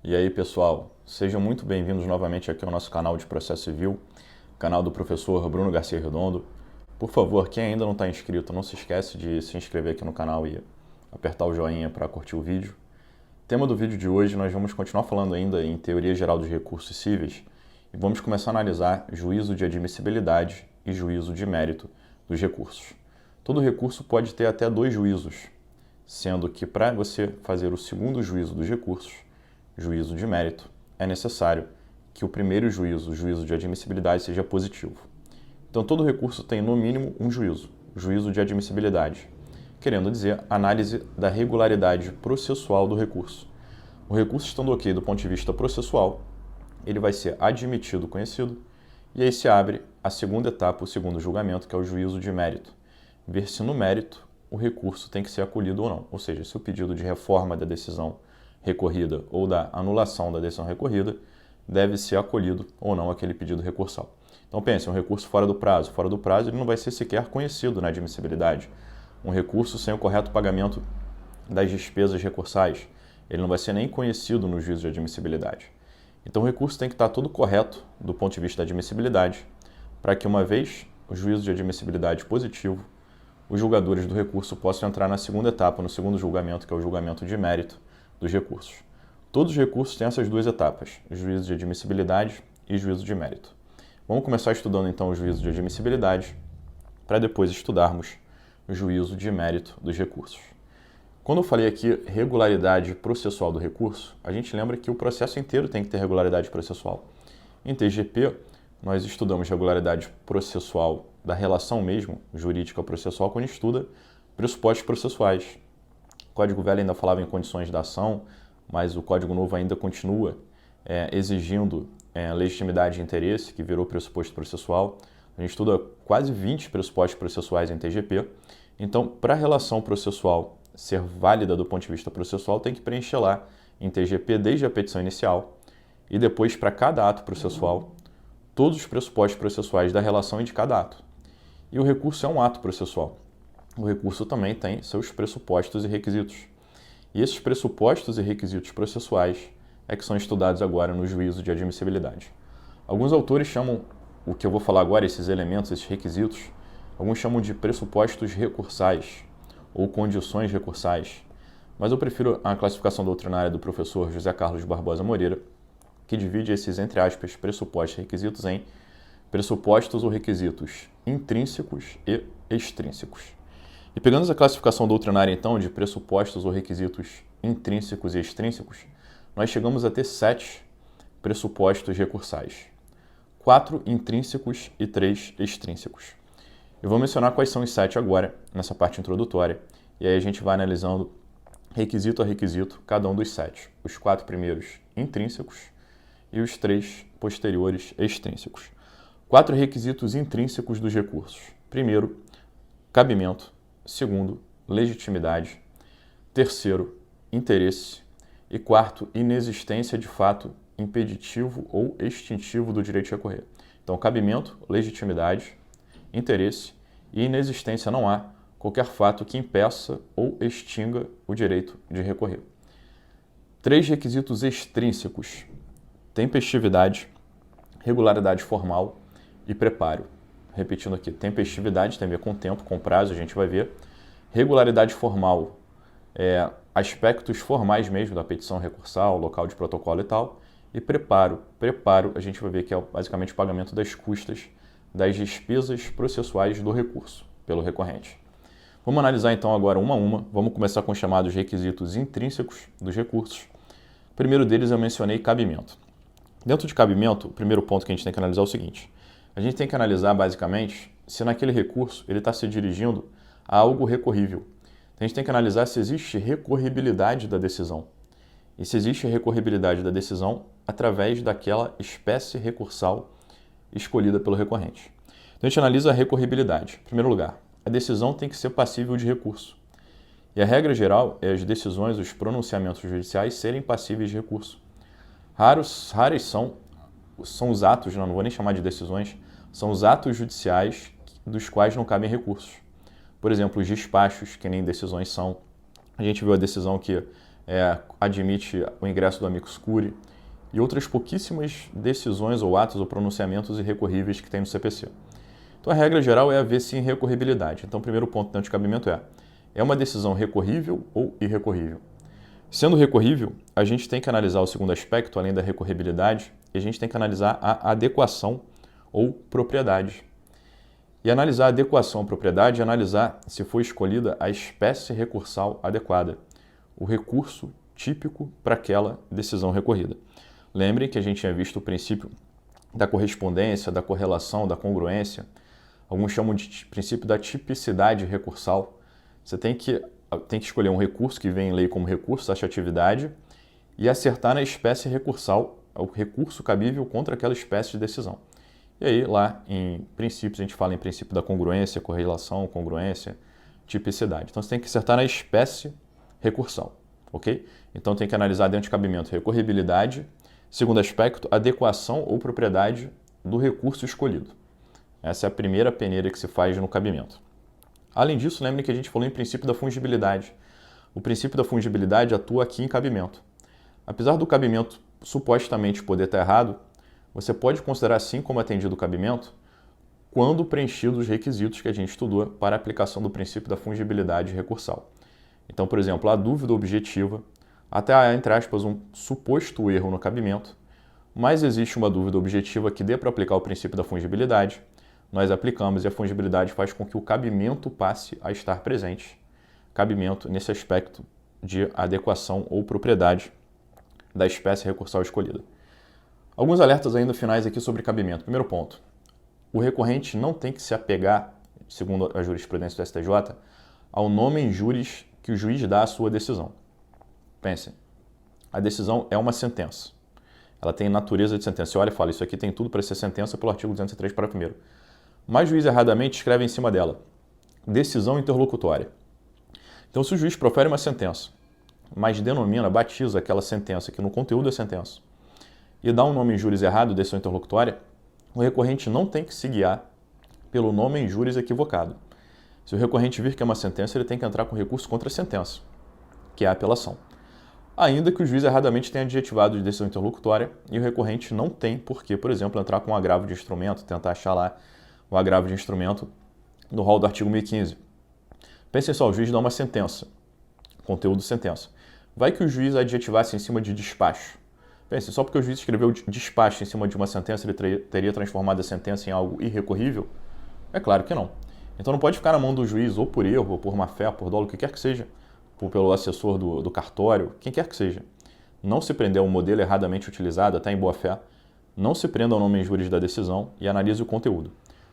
E aí, pessoal, sejam muito bem-vindos novamente aqui ao nosso canal de Processo Civil, canal do professor Bruno Garcia Redondo. Por favor, quem ainda não está inscrito, não se esquece de se inscrever aqui no canal e apertar o joinha para curtir o vídeo. Tema do vídeo de hoje, nós vamos continuar falando ainda em Teoria Geral dos Recursos Cíveis e vamos começar a analisar juízo de admissibilidade e juízo de mérito dos recursos. Todo recurso pode ter até 2 juízos, sendo que para você fazer o segundo juízo dos recursos, juízo de mérito, é necessário que o primeiro juízo, o juízo de admissibilidade, seja positivo. Então, todo recurso tem, no mínimo, um juízo, o juízo de admissibilidade, querendo dizer, análise da regularidade processual do recurso. O recurso estando ok do ponto de vista processual, ele vai ser admitido, conhecido, e aí se abre a segunda etapa, o segundo julgamento, que é o juízo de mérito. Ver se no mérito o recurso tem que ser acolhido ou não, ou seja, se o pedido de reforma da decisão recorrida ou da anulação da decisão recorrida deve ser acolhido ou não aquele pedido recursal. Então pense, um recurso fora do prazo ele não vai ser sequer conhecido na admissibilidade. Um recurso sem o correto pagamento das despesas recursais, ele não vai ser nem conhecido no juízo de admissibilidade. Então o recurso tem que estar todo correto do ponto de vista da admissibilidade, para que uma vez o juízo de admissibilidade positivo, os julgadores do recurso possam entrar na segunda etapa, no segundo julgamento, que é o julgamento de mérito dos recursos. Todos os recursos têm essas duas etapas, juízo de admissibilidade e juízo de mérito. Vamos começar estudando então o juízo de admissibilidade, para depois estudarmos o juízo de mérito dos recursos. Quando eu falei aqui regularidade processual do recurso, a gente lembra que o processo inteiro tem que ter regularidade processual. Em TGP, nós estudamos regularidade processual da relação mesmo, jurídica processual, quando estuda pressupostos processuais. O Código Velho ainda falava em condições da ação, mas o Código Novo ainda continua exigindo legitimidade e interesse, que virou pressuposto processual. A gente estuda quase 20 pressupostos processuais em TGP. Então, para a relação processual ser válida do ponto de vista processual, tem que preencher lá em TGP desde a petição inicial e depois, para cada ato processual, todos os pressupostos processuais da relação e de cada ato. E o recurso é um ato processual. O recurso também tem seus pressupostos e requisitos. E esses pressupostos e requisitos processuais é que são estudados agora no juízo de admissibilidade. Alguns autores chamam o que eu vou falar agora, esses elementos, esses requisitos, alguns chamam de pressupostos recursais ou condições recursais, mas eu prefiro a classificação doutrinária do professor José Carlos Barbosa Moreira, que divide esses, entre aspas, pressupostos e requisitos em pressupostos ou requisitos intrínsecos e extrínsecos. E pegando essa classificação doutrinária, então, de pressupostos ou requisitos intrínsecos e extrínsecos, nós chegamos a ter 7 pressupostos recursais, 4 intrínsecos e 3 extrínsecos. Eu vou mencionar quais são os 7 agora, nessa parte introdutória, e aí a gente vai analisando requisito a requisito cada um dos 7. Os 4 primeiros intrínsecos e os 3 posteriores extrínsecos. 4 requisitos intrínsecos dos recursos. Primeiro, cabimento. Segundo, legitimidade. Terceiro, interesse. E quarto, inexistência de fato impeditivo ou extintivo do direito de recorrer. Então, cabimento, legitimidade, interesse e inexistência, não há qualquer fato que impeça ou extinga o direito de recorrer. 3 requisitos extrínsecos: tempestividade, regularidade formal e preparo. Repetindo aqui, tempestividade tem a ver com tempo, com prazo, a gente vai ver. Regularidade formal, aspectos formais mesmo da petição recursal, local de protocolo e tal. E preparo, a gente vai ver que é basicamente o pagamento das custas das despesas processuais do recurso pelo recorrente. Vamos analisar então agora uma a uma. Vamos começar com os chamados requisitos intrínsecos dos recursos. O primeiro deles eu mencionei cabimento. Dentro de cabimento, o primeiro ponto que a gente tem que analisar é o seguinte: a gente tem que analisar basicamente se naquele recurso ele está se dirigindo a algo recorrível. A gente tem que analisar se existe recorribilidade da decisão. E se existe recorribilidade da decisão através daquela espécie recursal escolhida pelo recorrente. Então a gente analisa a recorribilidade. Em primeiro lugar, a decisão tem que ser passível de recurso. E a regra geral é as decisões, os pronunciamentos judiciais serem passíveis de recurso. Raros são os atos, não vou nem chamar de decisões, são os atos judiciais dos quais não cabem recursos. Por exemplo, os despachos, que nem decisões são. A gente viu a decisão que admite o ingresso do amicus curiae e outras pouquíssimas decisões ou atos ou pronunciamentos irrecorríveis que tem no CPC. Então a regra geral é haver sim recorribilidade. Então o primeiro ponto do anticabimento é uma decisão recorrível ou irrecorrível? Sendo recorrível, a gente tem que analisar o segundo aspecto, além da recorribilidade, e a gente tem que analisar a adequação ou propriedade. E analisar a adequação à propriedade é analisar se foi escolhida a espécie recursal adequada, o recurso típico para aquela decisão recorrida. Lembrem que a gente tinha visto o princípio da correspondência, da correlação, da congruência. Alguns chamam de princípio da tipicidade recursal. Você tem que escolher um recurso que vem em lei como recurso, taxatividade, e acertar na espécie recursal, o recurso cabível contra aquela espécie de decisão. E aí, lá em princípios, a gente fala em princípio da congruência, correlação, congruência, tipicidade. Então, você tem que acertar na espécie recursal, ok? Então, tem que analisar dentro de cabimento recorribilidade, segundo aspecto, adequação ou propriedade do recurso escolhido. Essa é a primeira peneira que se faz no cabimento. Além disso, lembre que a gente falou em princípio da fungibilidade. O princípio da fungibilidade atua aqui em cabimento. Apesar do cabimento supostamente poder estar errado, você pode considerar sim como atendido o cabimento quando preenchidos os requisitos que a gente estudou para a aplicação do princípio da fungibilidade recursal. Então, por exemplo, a dúvida objetiva, até há, entre aspas, um suposto erro no cabimento, mas existe uma dúvida objetiva que dê para aplicar o princípio da fungibilidade, nós aplicamos e a fungibilidade faz com que o cabimento passe a estar presente. Cabimento nesse aspecto de adequação ou propriedade da espécie recursal escolhida. Alguns alertas ainda finais aqui sobre cabimento. Primeiro ponto, o recorrente não tem que se apegar, segundo a jurisprudência do STJ, ao nome em juris que o juiz dá à sua decisão. Pensem, a decisão é uma sentença. Ela tem natureza de sentença. Você olha e fala, isso aqui tem tudo para ser sentença pelo artigo 203, parágrafo 1º. Mas o juiz erradamente escreve em cima dela, decisão interlocutória. Então, se o juiz profere uma sentença, mas batiza aquela sentença aqui no conteúdo da sentença, e dá um nome em juris errado, decisão interlocutória, o recorrente não tem que se guiar pelo nome em juris equivocado. Se o recorrente vir que é uma sentença, ele tem que entrar com recurso contra a sentença, que é a apelação. Ainda que o juiz erradamente tenha adjetivado de decisão interlocutória, e o recorrente não tem por que, por exemplo, entrar com um agravo de instrumento, tentar achar lá o agravo de instrumento no rol do artigo 1015. Pensem só, o juiz dá uma sentença, conteúdo sentença. Vai que o juiz adjetivasse em cima de despacho. Pensem, só porque o juiz escreveu despacho em cima de uma sentença, ele teria transformado a sentença em algo irrecorrível? É claro que não. Então não pode ficar na mão do juiz, ou por erro, ou por má fé, por dolo, o que quer que seja, pelo assessor do cartório, quem quer que seja. Não se prender ao modelo erradamente utilizado, até em boa fé, não se prenda ao nome em juris da decisão e analise o conteúdo.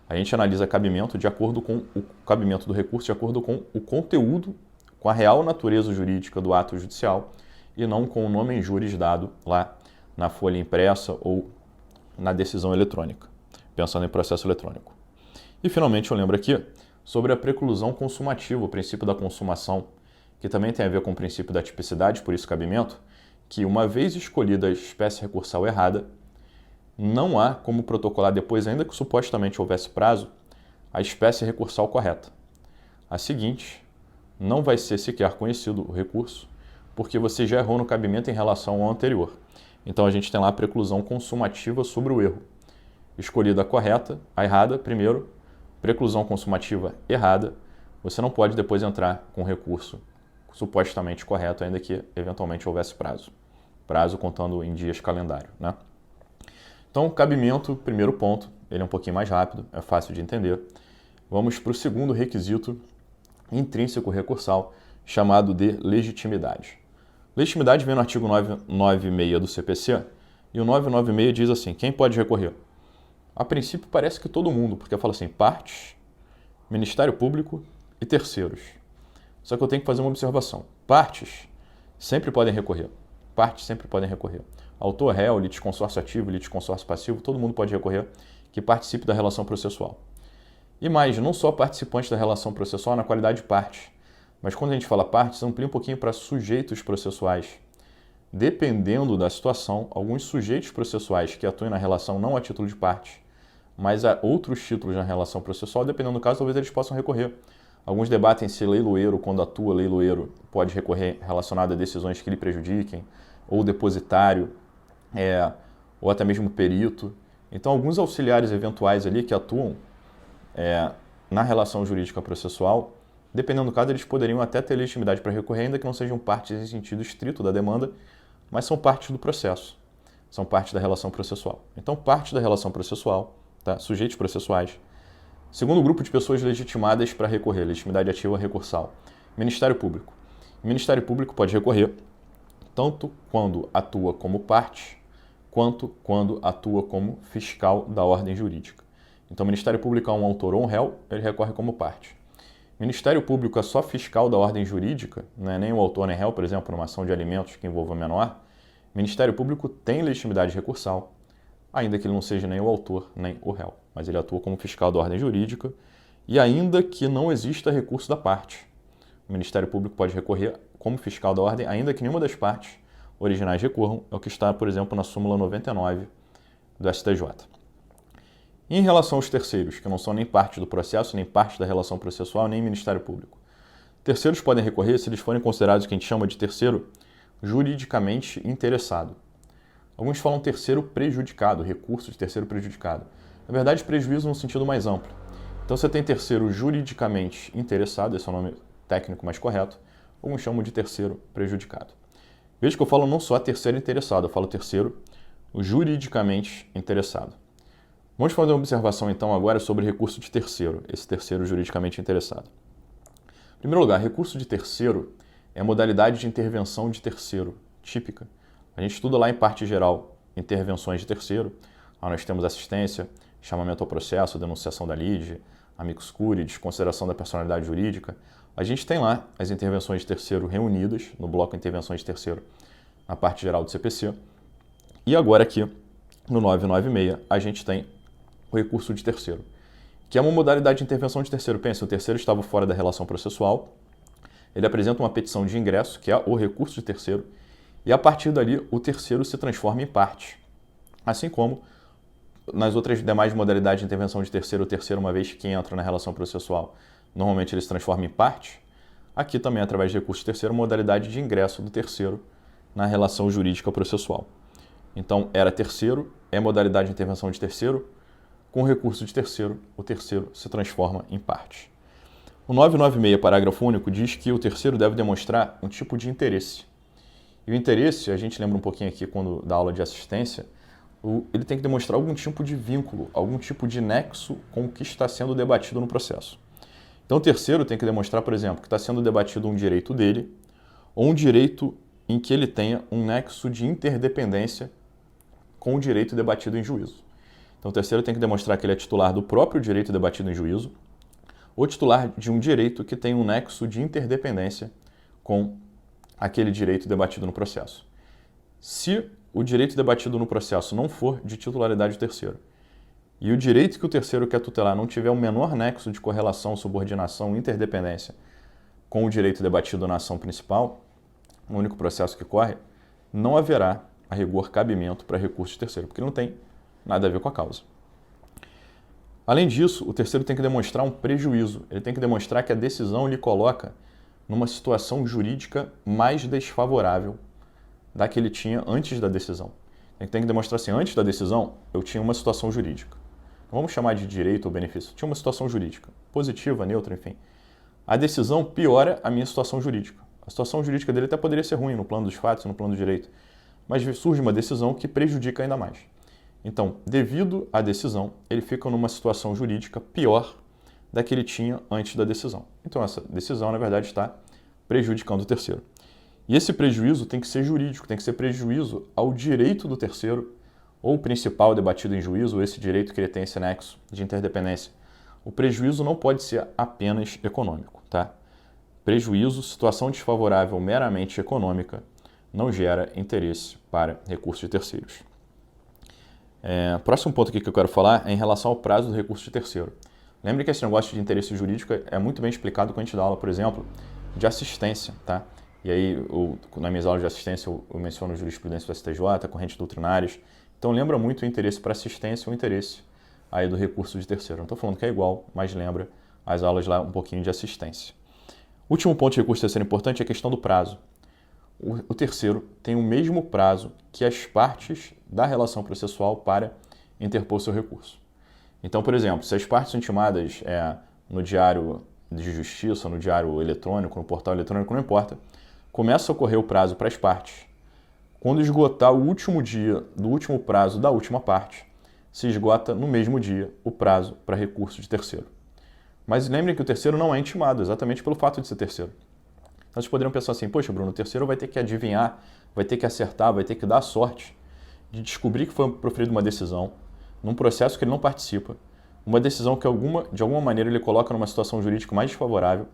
A gente analisa cabimento de acordo com o cabimento do recurso, de acordo com o conteúdo, com a real natureza jurídica do ato judicial e não com o nome em juris dado lá na folha impressa ou na decisão eletrônica, pensando em processo eletrônico. E finalmente eu lembro aqui sobre a preclusão consumativa, o princípio da consumação, que também tem a ver com o princípio da tipicidade, por isso cabimento, que uma vez escolhida a espécie recursal errada, não há como protocolar depois, ainda que supostamente houvesse prazo, a espécie recursal correta. A seguinte, não vai ser sequer conhecido o recurso, porque você já errou no cabimento em relação ao anterior. Então a gente tem lá a preclusão consumativa sobre o erro. Escolhida a correta, a errada primeiro, preclusão consumativa errada, você não pode depois entrar com recurso supostamente correto, ainda que eventualmente houvesse prazo. Prazo contando em dias calendário, né? Então, cabimento, primeiro ponto, ele é um pouquinho mais rápido, é fácil de entender. Vamos para o segundo requisito intrínseco recursal, chamado de legitimidade. Legitimidade vem no artigo 996 do CPC, e o 996 diz assim, quem pode recorrer? A princípio parece que todo mundo, porque fala assim, partes, Ministério Público e terceiros. Só que eu tenho que fazer uma observação. Partes sempre podem recorrer. Partes sempre podem recorrer. Autor, réu, litisconsórcio ativo, litisconsórcio passivo, todo mundo pode recorrer que participe da relação processual. E mais, não só participantes da relação processual na qualidade de parte, mas quando a gente fala partes, amplia um pouquinho para sujeitos processuais. Dependendo da situação, alguns sujeitos processuais que atuem na relação não a título de parte, mas a outros títulos na relação processual, dependendo do caso, talvez eles possam recorrer Alguns debatem se leiloeiro, quando atua leiloeiro, pode recorrer relacionado a decisões que lhe prejudiquem, ou depositário, ou até mesmo perito. Então, alguns auxiliares eventuais ali que atuam na relação jurídica processual, dependendo do caso, eles poderiam até ter legitimidade para recorrer, ainda que não sejam partes em sentido estrito da demanda, mas são parte do processo, são parte da relação processual. Então, parte da relação processual, tá? Sujeitos processuais. Segundo grupo de pessoas legitimadas para recorrer, legitimidade ativa recursal, Ministério Público. O Ministério Público pode recorrer tanto quando atua como parte, quanto quando atua como fiscal da ordem jurídica. Então, o Ministério Público é um autor ou um réu, ele recorre como parte. O Ministério Público é só fiscal da ordem jurídica, não é nem o autor nem réu, por exemplo, numa ação de alimentos que envolva menor. O Ministério Público tem legitimidade recursal, ainda que ele não seja nem o autor nem o réu, mas ele atua como fiscal da ordem jurídica e ainda que não exista recurso da parte. O Ministério Público pode recorrer como fiscal da ordem, ainda que nenhuma das partes originais recorram, é o que está, por exemplo, na súmula 99 do STJ. E em relação aos terceiros, que não são nem parte do processo, nem parte da relação processual, nem Ministério Público. Terceiros podem recorrer se eles forem considerados o que a gente chama de terceiro juridicamente interessado. Alguns falam terceiro prejudicado, recurso de terceiro prejudicado. Na verdade, prejuízo no sentido mais amplo. Então, você tem terceiro juridicamente interessado, esse é o nome técnico mais correto, alguns chamam de terceiro prejudicado. Veja que eu falo não só terceiro interessado, eu falo terceiro juridicamente interessado. Vamos fazer uma observação então agora sobre recurso de terceiro, esse terceiro juridicamente interessado. Em primeiro lugar, recurso de terceiro é a modalidade de intervenção de terceiro, típica. A gente estuda lá em parte geral intervenções de terceiro. Lá nós temos assistência, chamamento ao processo, denunciação da lide, amicus curiae, desconsideração da personalidade jurídica. A gente tem lá as intervenções de terceiro reunidas no bloco intervenções de terceiro na parte geral do CPC. E agora aqui, no 996, a gente tem o recurso de terceiro, que é uma modalidade de intervenção de terceiro. Pensa, o terceiro estava fora da relação processual, ele apresenta uma petição de ingresso, que é o recurso de terceiro, e a partir dali o terceiro se transforma em parte. Assim como nas outras demais modalidades de intervenção de terceiro, o terceiro, uma vez que entra na relação processual, normalmente ele se transforma em parte. Aqui também, através de recurso de terceiro, modalidade de ingresso do terceiro na relação jurídica processual. Então, era terceiro, é modalidade de intervenção de terceiro, com recurso de terceiro, o terceiro se transforma em parte. O 996, parágrafo único, diz que o terceiro deve demonstrar um tipo de interesse. E o interesse, a gente lembra um pouquinho aqui quando dá aula de assistência, ele tem que demonstrar algum tipo de vínculo, algum tipo de nexo com o que está sendo debatido no processo. Então o terceiro tem que demonstrar, por exemplo, que está sendo debatido um direito dele, ou um direito em que ele tenha um nexo de interdependência com o direito debatido em juízo. Então o terceiro tem que demonstrar que ele é titular do próprio direito debatido em juízo, ou titular de um direito que tem um nexo de interdependência com aquele direito debatido no processo. Se o direito debatido no processo não for de titularidade do terceiro, e o direito que o terceiro quer tutelar não tiver o menor nexo de correlação, subordinação, interdependência com o direito debatido na ação principal, o único processo que corre, não haverá, a rigor, cabimento para recurso de terceiro, porque ele não tem nada a ver com a causa. Além disso, o terceiro tem que demonstrar um prejuízo. Ele tem que demonstrar que a decisão lhe coloca numa situação jurídica mais desfavorável da que ele tinha antes da decisão. Ele tem que demonstrar assim, antes da decisão, eu tinha uma situação jurídica. Não vamos chamar de direito ou benefício. Tinha uma situação jurídica, positiva, neutra, enfim. A decisão piora a minha situação jurídica. A situação jurídica dele até poderia ser ruim no plano dos fatos, no plano do direito, mas surge uma decisão que prejudica ainda mais. Então, devido à decisão, ele fica numa situação jurídica pior da que ele tinha antes da decisão. Então, essa decisão, na verdade, está prejudicando o terceiro. E esse prejuízo tem que ser jurídico, tem que ser prejuízo ao direito do terceiro, ou o principal debatido em juízo, ou esse direito que ele tem esse nexo de interdependência. O prejuízo não pode ser apenas econômico, tá? Prejuízo, situação desfavorável meramente econômica, não gera interesse para recurso de terceiros. Próximo ponto aqui que eu quero falar é em relação ao prazo do recurso de terceiro. Lembre que esse negócio de interesse jurídico é muito bem explicado quando a gente dá aula, por exemplo, de assistência, tá? E aí, nas minhas aulas de assistência, eu menciono jurisprudência do STJ, correntes doutrinárias. Então, lembra muito o interesse para assistência ou o interesse aí do recurso de terceiro. Não estou falando que é igual, mas lembra as aulas lá um pouquinho de assistência. Último ponto de recurso terceiro importante é a questão do prazo. O terceiro tem o mesmo prazo que as partes da relação processual para interpor seu recurso. Então, por exemplo, se as partes são intimadas no diário de justiça, no diário eletrônico, no portal eletrônico, não importa, começa a ocorrer o prazo para as partes. Quando esgotar o último dia do último prazo da última parte, se esgota no mesmo dia o prazo para recurso de terceiro. Mas lembrem que o terceiro não é intimado, exatamente pelo fato de ser terceiro. Então vocês poderiam pensar assim, poxa, Bruno, o terceiro vai ter que adivinhar, vai ter que acertar, vai ter que dar sorte de descobrir que foi proferida uma decisão num processo que ele não participa, uma decisão que de alguma maneira ele coloca numa situação jurídica mais desfavorável,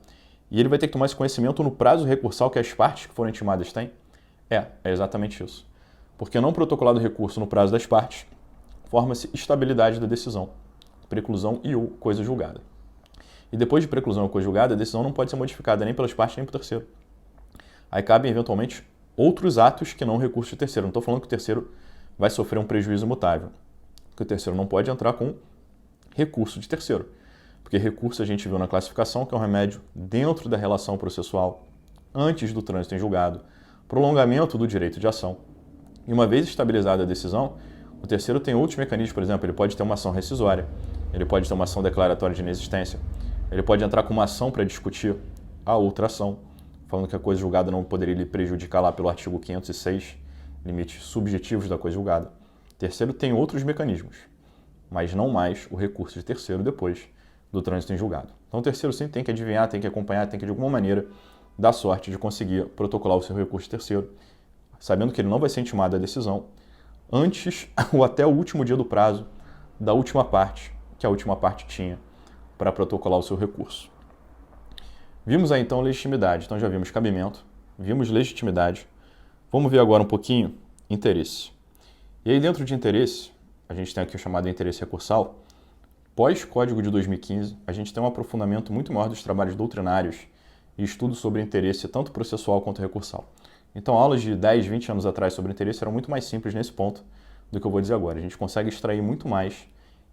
e ele vai ter que tomar esse conhecimento no prazo recursal que as partes que foram intimadas têm? É exatamente isso. Porque não protocolado recurso no prazo das partes, forma-se estabilidade da decisão, preclusão e ou coisa julgada. E depois de preclusão ou coisa julgada, a decisão não pode ser modificada nem pelas partes nem pelo terceiro. Aí cabem eventualmente outros atos que não recurso de terceiro. Não estou falando que o terceiro vai sofrer um prejuízo imutável, que o terceiro não pode entrar com recurso de terceiro. Porque recurso a gente viu na classificação que é um remédio dentro da relação processual, antes do trânsito em julgado, prolongamento do direito de ação. E uma vez estabilizada a decisão, o terceiro tem outros mecanismos, por exemplo, ele pode ter uma ação rescisória, ele pode ter uma ação declaratória de inexistência, ele pode entrar com uma ação para discutir a outra ação, falando que a coisa julgada não poderia lhe prejudicar lá pelo artigo 506, limites subjetivos da coisa julgada. O terceiro tem outros mecanismos, mas não mais o recurso de terceiro depois do trânsito em julgado. Então o terceiro sim tem que adivinhar, tem que acompanhar, tem que de alguma maneira dar sorte de conseguir protocolar o seu recurso de terceiro, sabendo que ele não vai ser intimado à decisão antes ou até o último dia do prazo da última parte, que a última parte tinha para protocolar o seu recurso. Vimos aí então legitimidade, então já vimos cabimento, vimos legitimidade. Vamos ver agora um pouquinho interesse. E aí dentro de interesse, a gente tem aqui o chamado interesse recursal. Pós-Código de 2015, a gente tem um aprofundamento muito maior dos trabalhos doutrinários e estudos sobre interesse, tanto processual quanto recursal. Então, aulas de 10, 20 anos atrás sobre interesse eram muito mais simples nesse ponto do que eu vou dizer agora. A gente consegue extrair muito mais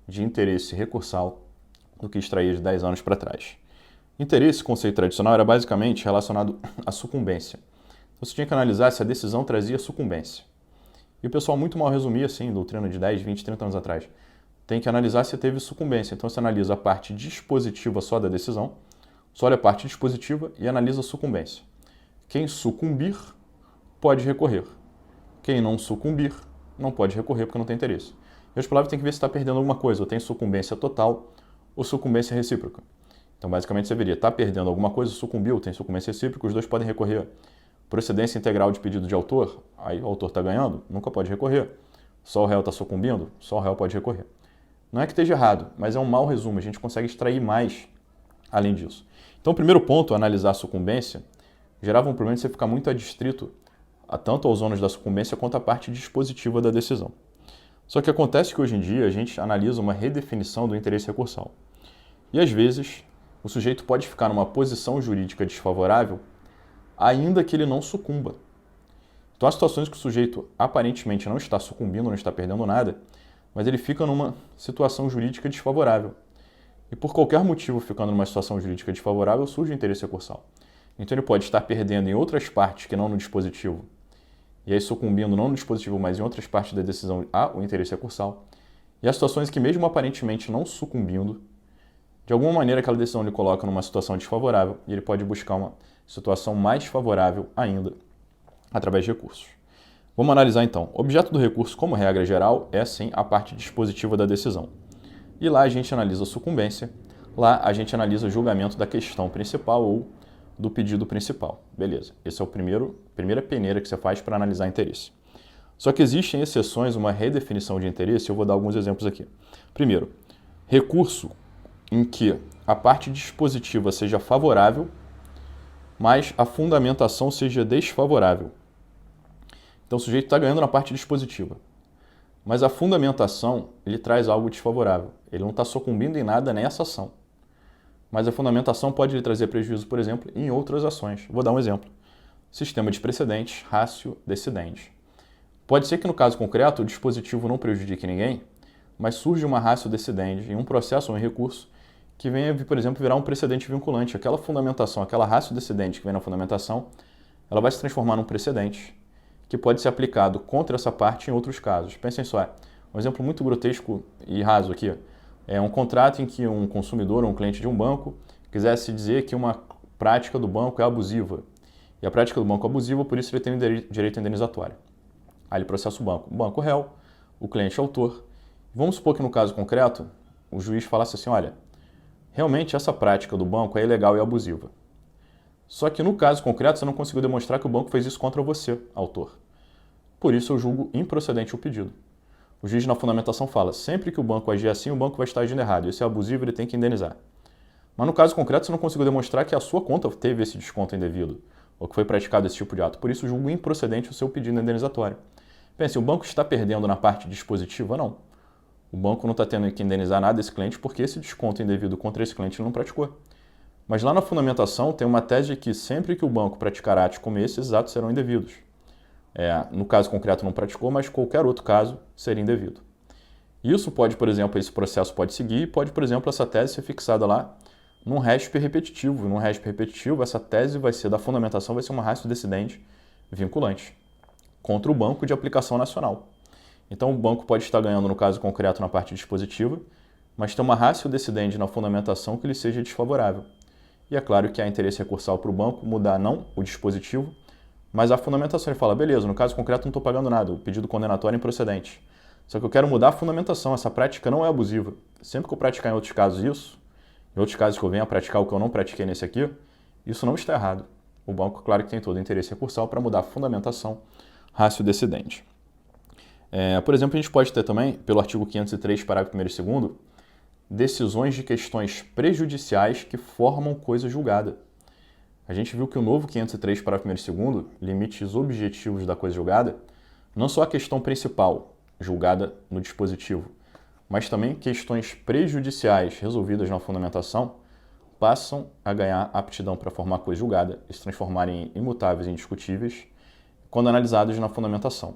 de interesse recursal do que extrair de 10 anos para trás. Interesse, conceito tradicional, era basicamente relacionado à sucumbência. Então, você tinha que analisar se a decisão trazia sucumbência. E o pessoal muito mal resumia, assim, doutrina de 10, 20, 30 anos atrás. Tem que analisar se teve sucumbência. Então, você analisa a parte dispositiva só da decisão, só olha a parte dispositiva e analisa a sucumbência. Quem sucumbir pode recorrer. Quem não sucumbir não pode recorrer porque não tem interesse. E as palavras tem que ver se está perdendo alguma coisa, ou tem sucumbência total ou sucumbência recíproca. Então, basicamente, você veria, está perdendo alguma coisa, sucumbiu, tem sucumbência recíproca, os dois podem recorrer. Procedência integral de pedido de autor, aí o autor está ganhando, nunca pode recorrer. Só o réu está sucumbindo, só o réu pode recorrer. Não é que esteja errado, mas é um mau resumo, a gente consegue extrair mais além disso. Então, o primeiro ponto, analisar a sucumbência, gerava um problema de você ficar muito adstrito tanto aos ônus da sucumbência quanto à parte dispositiva da decisão. Só que acontece que hoje em dia a gente analisa uma redefinição do interesse recursal. E às vezes o sujeito pode ficar numa posição jurídica desfavorável ainda que ele não sucumba. Então há situações que o sujeito aparentemente não está sucumbindo, não está perdendo nada, mas ele fica numa situação jurídica desfavorável. E por qualquer motivo ficando numa situação jurídica desfavorável surge o interesse recursal. Então ele pode estar perdendo em outras partes que não no dispositivo, e aí sucumbindo não no dispositivo, mas em outras partes da decisão há o interesse recursal. E há situações que mesmo aparentemente não sucumbindo, de alguma maneira aquela decisão lhe coloca numa situação desfavorável e ele pode buscar uma situação mais favorável ainda através de recursos. Vamos analisar então. O objeto do recurso, como regra geral, é sim a parte dispositiva da decisão. E lá a gente analisa a sucumbência, lá a gente analisa o julgamento da questão principal ou do pedido principal. Beleza, esse é a primeira peneira que você faz para analisar interesse. Só que existem exceções, uma redefinição de interesse, eu vou dar alguns exemplos aqui. Primeiro, recurso em que a parte dispositiva seja favorável, mas a fundamentação seja desfavorável. Então o sujeito está ganhando na parte dispositiva, mas a fundamentação ele traz algo desfavorável. Ele não está sucumbindo em nada nessa ação. Mas a fundamentação pode lhe trazer prejuízo, por exemplo, em outras ações. Vou dar um exemplo. Sistema de precedentes, ratio decidente. Pode ser que no caso concreto o dispositivo não prejudique ninguém, mas surge uma ratio decidente em um processo ou em recurso que venha, por exemplo, virar um precedente vinculante. Aquela fundamentação, aquela ratio decidente que vem na fundamentação, ela vai se transformar num precedente que pode ser aplicado contra essa parte em outros casos. Pensem só, um exemplo muito grotesco e raso aqui é um contrato em que um consumidor ou um cliente de um banco quisesse dizer que uma prática do banco é abusiva. E a prática do banco é abusiva, por isso ele tem direito indenizatório. Aí ele processa o banco réu, o cliente autor. Vamos supor que no caso concreto, o juiz falasse assim, olha, realmente essa prática do banco é ilegal e abusiva. Só que no caso concreto você não conseguiu demonstrar que o banco fez isso contra você, autor. Por isso eu julgo improcedente o pedido. O juiz na fundamentação fala, sempre que o banco agir assim, o banco vai estar agindo errado. Esse é abusivo, ele tem que indenizar. Mas no caso concreto você não conseguiu demonstrar que a sua conta teve esse desconto indevido, ou que foi praticado esse tipo de ato. Por isso eu julgo improcedente o seu pedido indenizatório. Pense, o banco está perdendo na parte dispositiva? Não. O banco não está tendo que indenizar nada desse cliente porque esse desconto indevido contra esse cliente ele não praticou. Mas lá na fundamentação tem uma tese de que sempre que o banco praticar atos como esse, esses atos serão indevidos. No caso concreto não praticou, mas qualquer outro caso seria indevido. Isso pode, por exemplo, esse processo pode seguir e pode, por exemplo, essa tese ser fixada lá num RESP repetitivo. Num RESP repetitivo, essa tese vai ser da fundamentação, vai ser uma ratio decidente vinculante contra o banco de aplicação nacional. Então o banco pode estar ganhando no caso concreto na parte dispositiva, mas tem uma ratio decidente na fundamentação que lhe seja desfavorável. E é claro que há interesse recursal para o banco mudar não o dispositivo, mas a fundamentação. Ele fala, beleza, no caso concreto não estou pagando nada, o pedido condenatório é improcedente. Só que eu quero mudar a fundamentação, essa prática não é abusiva. Sempre que eu praticar em outros casos isso, em outros casos que eu venha a praticar o que eu não pratiquei nesse aqui, isso não está errado. O banco, claro que tem todo o interesse recursal para mudar a fundamentação ratio decidente. Por exemplo, a gente pode ter também, pelo artigo 503, parágrafo 1º e 2º, decisões de questões prejudiciais que formam coisa julgada. A gente viu que o novo 503, parágrafo 1º e 2º, limites objetivos da coisa julgada, não só a questão principal, julgada no dispositivo, mas também questões prejudiciais resolvidas na fundamentação passam a ganhar aptidão para formar coisa julgada e se transformarem em imutáveis e indiscutíveis quando analisados na fundamentação,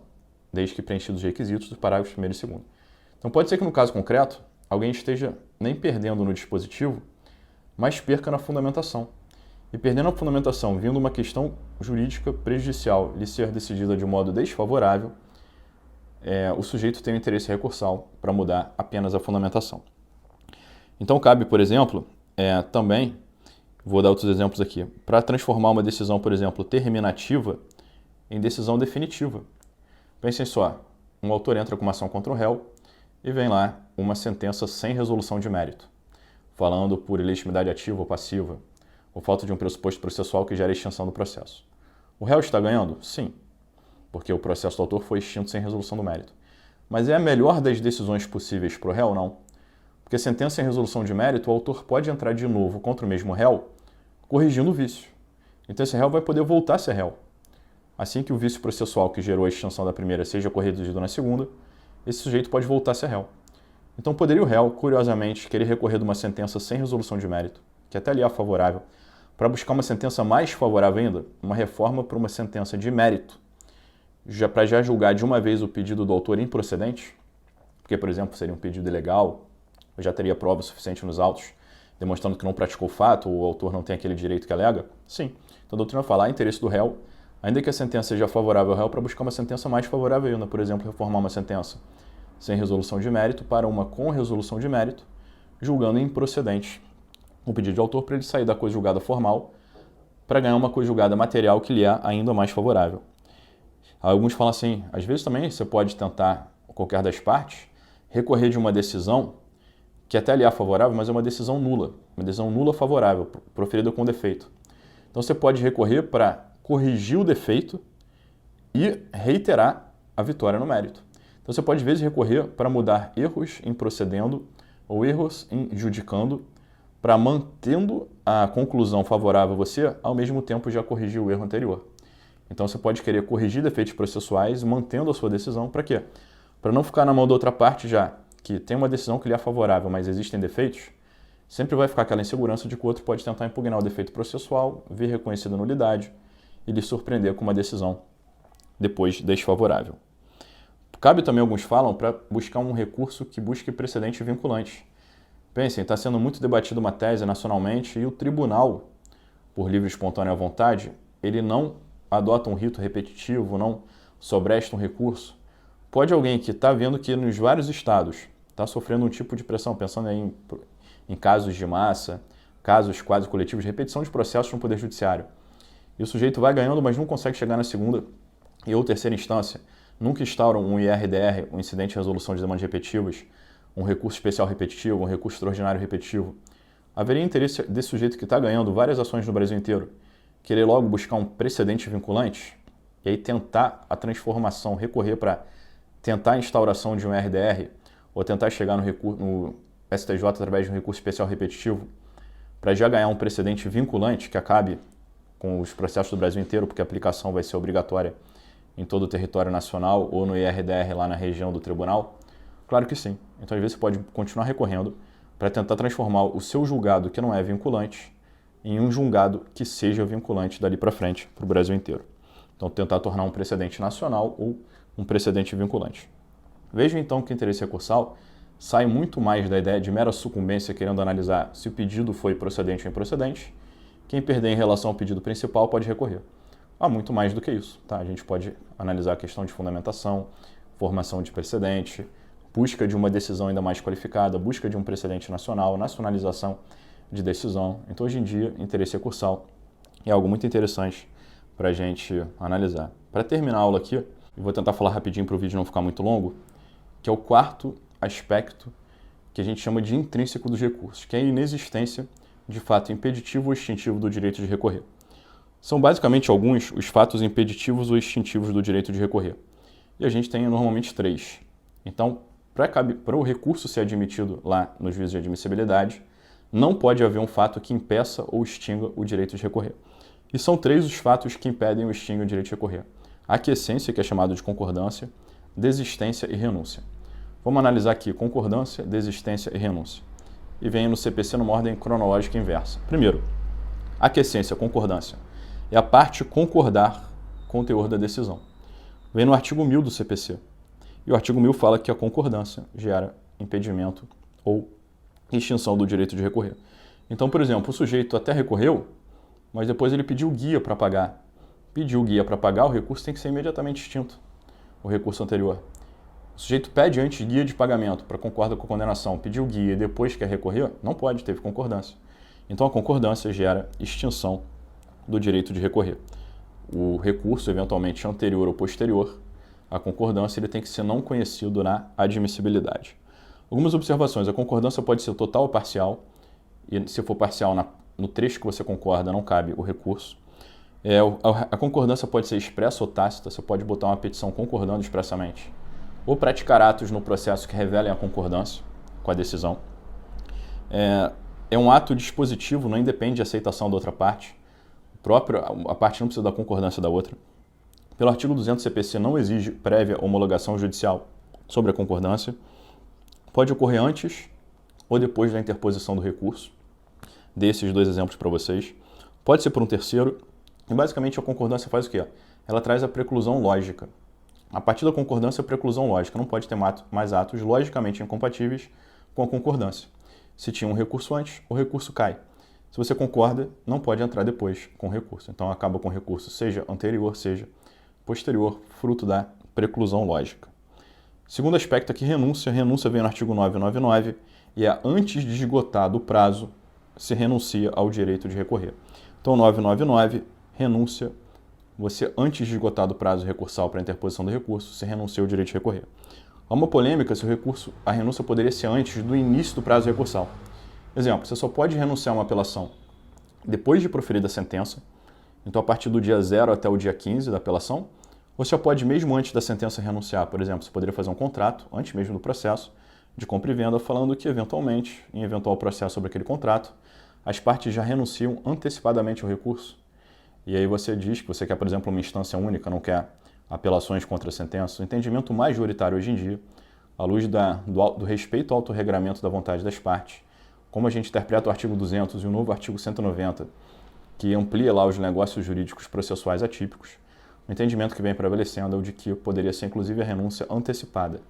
desde que preenchidos os requisitos dos parágrafos 1º e 2º. Então pode ser que no caso concreto, alguém esteja nem perdendo no dispositivo, mas perca na fundamentação. E perdendo a fundamentação, vindo uma questão jurídica prejudicial lhe ser decidida de modo desfavorável, o sujeito tem um interesse recursal para mudar apenas a fundamentação. Então cabe, por exemplo, também, vou dar outros exemplos aqui, para transformar uma decisão, por exemplo, terminativa em decisão definitiva. Pensem só, um autor entra com uma ação contra o réu e vem lá uma sentença sem resolução de mérito, falando por ilegitimidade ativa ou passiva, ou falta de um pressuposto processual que gera extinção do processo. O réu está ganhando? Sim, porque o processo do autor foi extinto sem resolução do mérito. Mas é a melhor das decisões possíveis para o réu? Não. Porque sentença sem resolução de mérito, o autor pode entrar de novo contra o mesmo réu, corrigindo o vício. Então esse réu vai poder voltar a ser réu. Assim que o vício processual que gerou a extinção da primeira seja corrigido na segunda, esse sujeito pode voltar a ser réu. Então poderia o réu, curiosamente, querer recorrer de uma sentença sem resolução de mérito, que até ali é favorável, para buscar uma sentença mais favorável ainda, uma reforma para uma sentença de mérito, para já julgar de uma vez o pedido do autor improcedente, porque, por exemplo, seria um pedido ilegal, já teria prova suficiente nos autos, demonstrando que não praticou o fato, ou o autor não tem aquele direito que alega? Sim. Então a doutrina vai falar interesse do réu, ainda que a sentença seja favorável ao réu, para buscar uma sentença mais favorável ainda, por exemplo, reformar uma sentença sem resolução de mérito para uma com resolução de mérito, julgando improcedente o pedido de autor para ele sair da coisa julgada formal para ganhar uma coisa julgada material que lhe é ainda mais favorável. Alguns falam assim, às vezes também você pode tentar, qualquer das partes, recorrer de uma decisão que até lhe é favorável, mas é uma decisão nula favorável, proferida com defeito. Então você pode recorrer para corrigir o defeito e reiterar a vitória no mérito. Então você pode, às vezes, recorrer para mudar erros em procedendo ou erros em judicando, para mantendo a conclusão favorável a você, ao mesmo tempo já corrigir o erro anterior. Então você pode querer corrigir defeitos processuais mantendo a sua decisão. Para quê? Para não ficar na mão da outra parte já, que tem uma decisão que lhe é favorável, mas existem defeitos, sempre vai ficar aquela insegurança de que o outro pode tentar impugnar o defeito processual, ver reconhecida nulidade e lhe surpreender com uma decisão depois desfavorável. Cabe também, alguns falam, para buscar um recurso que busque precedente vinculante. Pensem, está sendo muito debatida uma tese nacionalmente e o tribunal, por livre e espontânea vontade, ele não adota um rito repetitivo, não sobresta um recurso. Pode alguém que está vendo que nos vários estados está sofrendo um tipo de pressão, pensando aí em casos de massa, casos quase coletivos, repetição de processos no Poder Judiciário. E o sujeito vai ganhando, mas não consegue chegar na segunda e ou terceira instância. Nunca instauram um IRDR, um incidente de resolução de demandas repetitivas, um recurso especial repetitivo, um recurso extraordinário repetitivo. Haveria interesse desse sujeito que está ganhando várias ações no Brasil inteiro querer logo buscar um precedente vinculante e aí tentar a transformação, recorrer para tentar a instauração de um IRDR ou tentar chegar no STJ através de um recurso especial repetitivo para já ganhar um precedente vinculante que acabe com os processos do Brasil inteiro, porque a aplicação vai ser obrigatória em todo o território nacional ou no IRDR lá na região do tribunal? Claro que sim. Então, às vezes, você pode continuar recorrendo para tentar transformar o seu julgado, que não é vinculante, em um julgado que seja vinculante dali para frente para o Brasil inteiro. Então, tentar tornar um precedente nacional ou um precedente vinculante. Veja, então, que o interesse recursal sai muito mais da ideia de mera sucumbência, querendo analisar se o pedido foi procedente ou improcedente. Quem perder em relação ao pedido principal pode recorrer. Há muito mais do que isso. Tá? A gente pode analisar a questão de fundamentação, formação de precedente, busca de uma decisão ainda mais qualificada, busca de um precedente nacional, nacionalização de decisão. Então, hoje em dia, interesse recursal é algo muito interessante para a gente analisar. Para terminar a aula aqui, eu vou tentar falar rapidinho para o vídeo não ficar muito longo, que é o quarto aspecto que a gente chama de intrínseco dos recursos, que é a inexistência de fato impeditivo ou extintivo do direito de recorrer. São basicamente alguns os fatos impeditivos ou extintivos do direito de recorrer. E a gente tem normalmente 3. Então, para o recurso ser admitido lá no juízo de admissibilidade, não pode haver um fato que impeça ou extinga o direito de recorrer. E são 3 os fatos que impedem ou extinguem o direito de recorrer. Aquiescência, que é chamado de concordância, desistência e renúncia. Vamos analisar aqui concordância, desistência e renúncia. E vem no CPC numa ordem cronológica inversa. Primeiro, aquiescência, concordância. É a parte concordar com o teor da decisão. Vem no artigo 1000 do CPC. E o artigo 1000 fala que a concordância gera impedimento ou extinção do direito de recorrer. Então, por exemplo, o sujeito até recorreu, mas depois ele pediu guia para pagar. Pediu guia para pagar, o recurso tem que ser imediatamente extinto, o recurso anterior. O sujeito pede antes guia de pagamento para concordar com a condenação, pediu guia e depois quer recorrer, não pode, teve concordância. Então, a concordância gera extinção do direito de recorrer. O recurso, eventualmente anterior ou posterior à concordância, ele tem que ser não conhecido na admissibilidade. Algumas observações. A concordância pode ser total ou parcial, e se for parcial no trecho que você concorda, não cabe o recurso. A concordância pode ser expressa ou tácita, você pode botar uma petição concordando expressamente, ou praticar atos no processo que revelem a concordância com a decisão. É um ato dispositivo, não independe de aceitação da outra parte. A parte não precisa da concordância da outra. Pelo artigo 200 CPC não exige prévia homologação judicial sobre a concordância. Pode ocorrer antes ou depois da interposição do recurso. Dei esses 2 exemplos para vocês. Pode ser por um terceiro. E basicamente a concordância faz o quê? Ela traz a preclusão lógica. A partir da concordância, a preclusão lógica. Não pode ter mais atos logicamente incompatíveis com a concordância. Se tinha um recurso antes, o recurso cai. Se você concorda, não pode entrar depois com o recurso. Então acaba com o recurso, seja anterior, seja posterior, fruto da preclusão lógica. Segundo aspecto aqui, renúncia. Renúncia vem no artigo 999 e é antes de esgotado o prazo, se renuncia ao direito de recorrer. Então, 999, renúncia. Você, antes de esgotado o prazo recursal para a interposição do recurso, se renuncia ao direito de recorrer. Há uma polêmica se a renúncia poderia ser antes do início do prazo recursal. Exemplo, você só pode renunciar a uma apelação depois de proferida a sentença, então a partir do dia 0 até o dia 15 da apelação, ou você pode mesmo antes da sentença renunciar. Por exemplo, você poderia fazer um contrato, antes mesmo do processo, de compra e venda, falando que eventualmente, em eventual processo sobre aquele contrato, as partes já renunciam antecipadamente ao recurso. E aí você diz que você quer, por exemplo, uma instância única, não quer apelações contra a sentença. O entendimento majoritário hoje em dia, à luz do respeito ao autorregramento da vontade das partes, como a gente interpreta o artigo 200 e o novo artigo 190, que amplia lá os negócios jurídicos processuais atípicos, o entendimento que vem prevalecendo é o de que poderia ser inclusive a renúncia antecipada,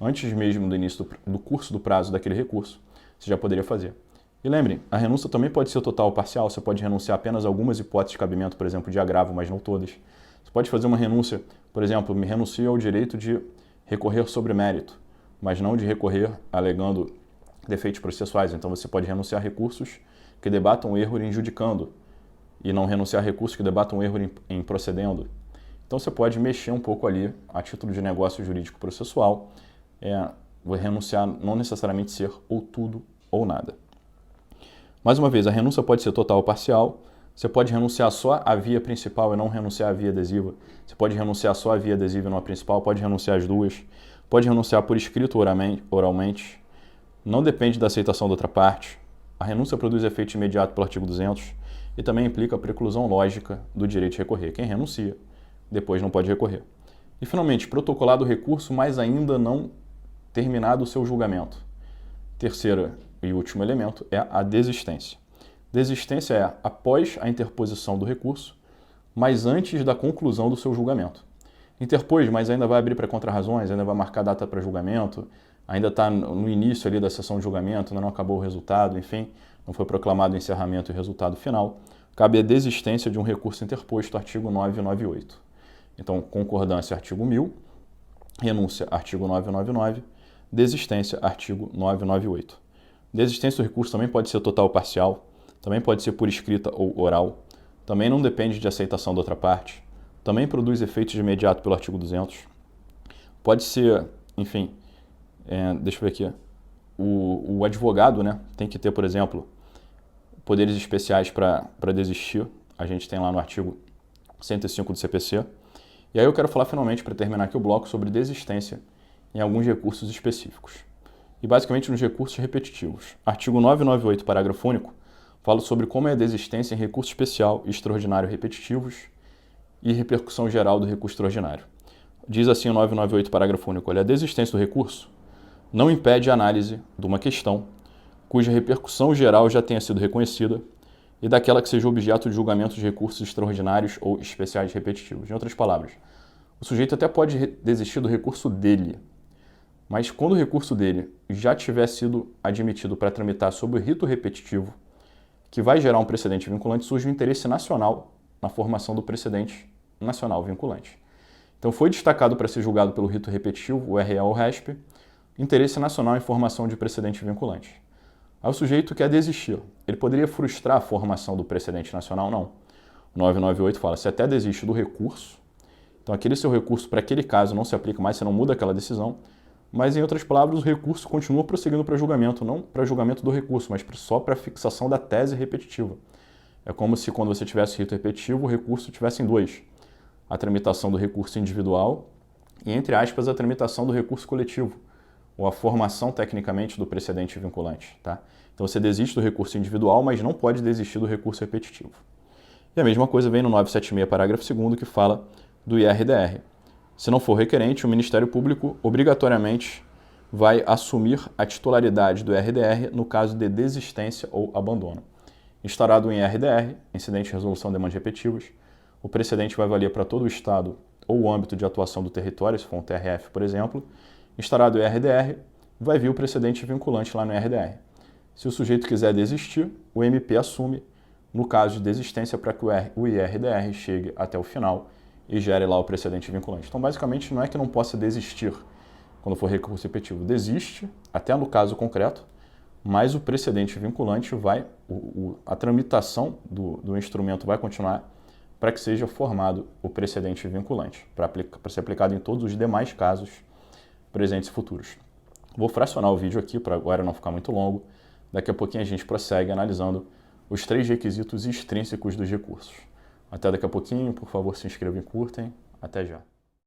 antes mesmo do início do curso do prazo daquele recurso, você já poderia fazer. E lembrem, a renúncia também pode ser total ou parcial, você pode renunciar apenas a algumas hipóteses de cabimento, por exemplo, de agravo, mas não todas. Você pode fazer uma renúncia, por exemplo, me renuncio ao direito de recorrer sobre mérito, mas não de recorrer alegando defeitos processuais. Então você pode renunciar a recursos que debatam o erro em judicando e não renunciar a recursos que debatam o erro em procedendo. Então você pode mexer um pouco ali a título de negócio jurídico processual, renunciar não necessariamente ser ou tudo ou nada. Mais uma vez, a renúncia pode ser total ou parcial. Você pode renunciar só à via principal e não renunciar à via adesiva. Você pode renunciar só à via adesiva e não à principal, pode renunciar às duas. Pode renunciar por escrito ou oralmente. Não depende da aceitação da outra parte. A renúncia produz efeito imediato pelo artigo 200 e também implica a preclusão lógica do direito de recorrer. Quem renuncia, depois não pode recorrer. E, finalmente, protocolado o recurso, mas ainda não terminado o seu julgamento. Terceiro e último elemento é a desistência. Desistência é após a interposição do recurso, mas antes da conclusão do seu julgamento. Interpôs, mas ainda vai abrir para contrarrazões, ainda vai marcar data para julgamento, ainda está no início ali da sessão de julgamento, ainda não acabou o resultado, enfim, não foi proclamado o encerramento e o resultado final. Cabe a desistência de um recurso interposto, artigo 998. Então, concordância, artigo 1000, renúncia, artigo 999, desistência, artigo 998. Desistência do recurso também pode ser total ou parcial, também pode ser por escrita ou oral, também não depende de aceitação da outra parte, também produz efeitos de imediato pelo artigo 200, pode ser, enfim, deixa eu ver aqui, o advogado, né, tem que ter, por exemplo, poderes especiais para desistir, a gente tem lá no artigo 105 do CPC, e aí eu quero falar finalmente, para terminar aqui o bloco, sobre desistência em alguns recursos específicos. E basicamente nos recursos repetitivos. Artigo 998, parágrafo único, fala sobre como é a desistência em recurso especial e extraordinário repetitivos e repercussão geral do recurso extraordinário. Diz assim o 998, parágrafo único, a desistência do recurso não impede a análise de uma questão cuja repercussão geral já tenha sido reconhecida e daquela que seja objeto de julgamento de recursos extraordinários ou especiais repetitivos. Em outras palavras, o sujeito até pode desistir do recurso dele, mas quando o recurso dele já tiver sido admitido para tramitar sob o rito repetitivo, que vai gerar um precedente vinculante, surge o interesse nacional na formação do precedente nacional vinculante. Então foi destacado para ser julgado pelo rito repetitivo, o RE ou RESP, interesse nacional em formação de precedente vinculante. Aí o sujeito quer desistir. Ele poderia frustrar a formação do precedente nacional? Não. O 998 fala, se até desiste do recurso, então aquele seu recurso para aquele caso não se aplica mais, você não muda aquela decisão, mas, em outras palavras, o recurso continua prosseguindo para julgamento, não para julgamento do recurso, mas só para fixação da tese repetitiva. É como se, quando você tivesse rito repetitivo, o recurso tivesse em dois. A tramitação do recurso individual e, entre aspas, a tramitação do recurso coletivo, ou a formação, tecnicamente, do precedente vinculante. Tá? Então, você desiste do recurso individual, mas não pode desistir do recurso repetitivo. E a mesma coisa vem no 976, parágrafo 2º, que fala do IRDR. Se não for requerente, o Ministério Público obrigatoriamente vai assumir a titularidade do IRDR no caso de desistência ou abandono. Instaurado em IRDR, incidente de resolução de demandas repetitivas, o precedente vai valer para todo o Estado ou o âmbito de atuação do território, se for um TRF, por exemplo. Instaurado o IRDR, vai vir o precedente vinculante lá no IRDR. Se o sujeito quiser desistir, o MP assume no caso de desistência para que o IRDR chegue até o final e gere lá o precedente vinculante. Então, basicamente, não é que não possa desistir quando for recurso repetitivo. Desiste, até no caso concreto, mas o precedente vinculante vai, a tramitação do instrumento vai continuar para que seja formado o precedente vinculante, para ser aplicado em todos os demais casos presentes e futuros. Vou fracionar o vídeo aqui para agora não ficar muito longo. Daqui a pouquinho a gente prossegue analisando os 3 requisitos extrínsecos dos recursos. Até daqui a pouquinho, por favor, se inscrevam e curtem. Até já.